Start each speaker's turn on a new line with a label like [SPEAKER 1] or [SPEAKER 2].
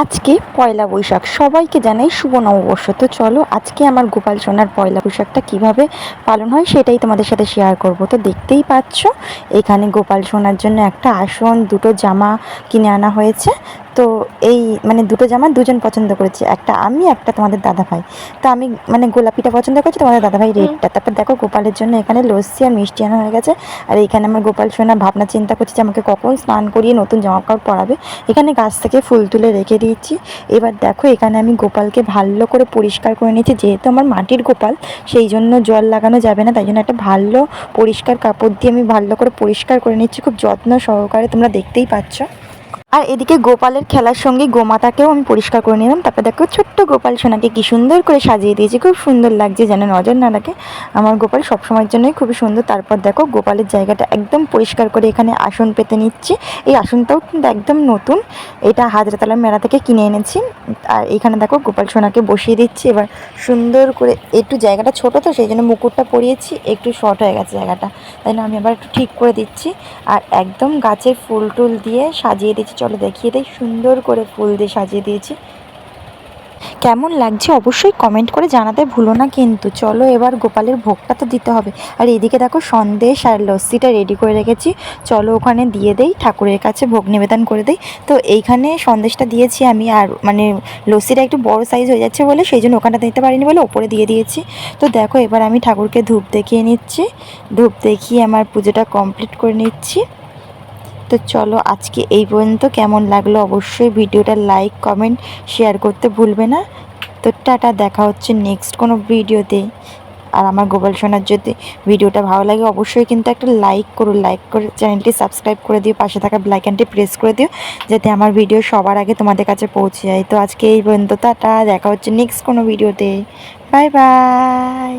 [SPEAKER 1] আজকে পয়লা বৈশাখ, সবাইকে জানাই শুভ নববর্ষ। তো চলো আজকে আমার গোপাল সোনার পয়লা বৈশাখটা কিভাবে পালন হয় সেটাই তোমাদের সাথে শেয়ার করব। তো দেখতেই পাচ্ছ এখানে গোপাল সোনার জন্য একটা আসন, দুটো জামা কিনে আনা হয়েছে। তো এই দুটো জামা দুজন পছন্দ করেছে, একটা আমি, একটা তোমাদের দাদাভাই। তো আমি গোলাপিটা পছন্দ করছি, তোমাদের দাদাভাই রেডটা। তারপর দেখো গোপালের জন্য এখানে লস্যি আর মিষ্টি আনা হয়ে গেছে। আর এইখানে আমার গোপাল সোনা ভাবনা চিন্তা করছে যে আমাকে কখন স্নান করিয়ে নতুন জামা কাপড় পরাবে। এখানে গাছ থেকে ফুল তুলে রেখে দিয়েছি। এবার দেখো এখানে আমি গোপালকে ভালো করে পরিষ্কার করে নিয়েছি, যেহেতু আমার মাটির গোপাল সেই জন্য জল লাগানো যাবে না, তাই জন্য একটা ভালো পরিষ্কার কাপড় দিয়ে আমি ভালো করে পরিষ্কার করে নিচ্ছি, খুব যত্ন সহকারে, তোমরা দেখতেই পাচ্ছ। আর এদিকে গোপালের খেলার সঙ্গে গোমাতাকেও আমি পরিষ্কার করে নিলাম। তারপর দেখো ছোট্ট গোপাল সোনাকে কি সুন্দর করে সাজিয়ে দিয়েছি, খুব সুন্দর লাগছে, যেন নজর না লাগে। আমার গোপাল সবসময়ের জন্যই খুবই সুন্দর। তারপর দেখো গোপালের জায়গাটা একদম পরিষ্কার করে এখানে আসন পেতে নিচ্ছি। এই আসনটাও কিন্তু একদম নতুন, এটা হাজরাতলার মেলা থেকে কিনে এনেছি। আর এখানে দেখো গোপাল সোনাকে বসিয়ে দিচ্ছি। এবার সুন্দর করে, একটু জায়গাটা ছোট তো সেই জন্য মুকুটটা পরিয়েছি, একটু শর্ট হয়ে গেছে জায়গাটা, তাই না আমি আবার একটু ঠিক করে দিচ্ছি। আর একদম গাছের ফুল টুল দিয়ে সাজিয়ে দিয়েছি, চলো দেখিয়ে দিই, সুন্দর করে ফুল দিয়ে সাজিয়ে দিয়েছি। কেমন লাগছে অবশ্যই কমেন্ট করে জানাতে ভুলো না কিন্তু। চলো এবার গোপালের ভোগটা তো দিতে হবে। আর এদিকে দেখো সন্দেশ আর লস্যিটা রেডি করে রেখেছি, চলো ওখানে দিয়ে দেই, ঠাকুরের কাছে ভোগ নিবেদন করে দেই। তো এইখানে সন্দেশটা দিয়েছি আমি, আর লস্যিটা একটু বড় সাইজ হয়ে যাচ্ছে বলে সেই জন্য ওখানটা দিতে পারিনি বলে ওপরে দিয়ে দিয়েছি। তো দেখো এবার আমি ঠাকুরকে ধূপ দেখিয়ে নিচ্ছি, ধূপ দেখিয়ে আমার পুজোটা কমপ্লিট করে নিচ্ছি। তো চলো আজকে এই পর্যন্ত। কেমন লাগলো অবশ্যই ভিডিওটা লাইক কমেন্ট শেয়ার করতে ভুলবে না। তো টাটা, দেখা হচ্ছে নেক্সট কোনো ভিডিওতে। আর আমার গোপাল সোনার যদি ভিডিওটা ভালো লাগে অবশ্যই কিন্তু একটা লাইক করো, লাইক করে চ্যানেলটি সাবস্ক্রাইব করে দিও, পাশে থাকা বেল আইকনটি প্রেস করে দিও, যাতে আমার ভিডিও সবার আগে তোমাদের কাছে পৌঁছে যায়। তো আজকে এই পর্যন্ত, টাটা, দেখা হচ্ছে নেক্সট কোনো ভিডিওতে। Bye bye.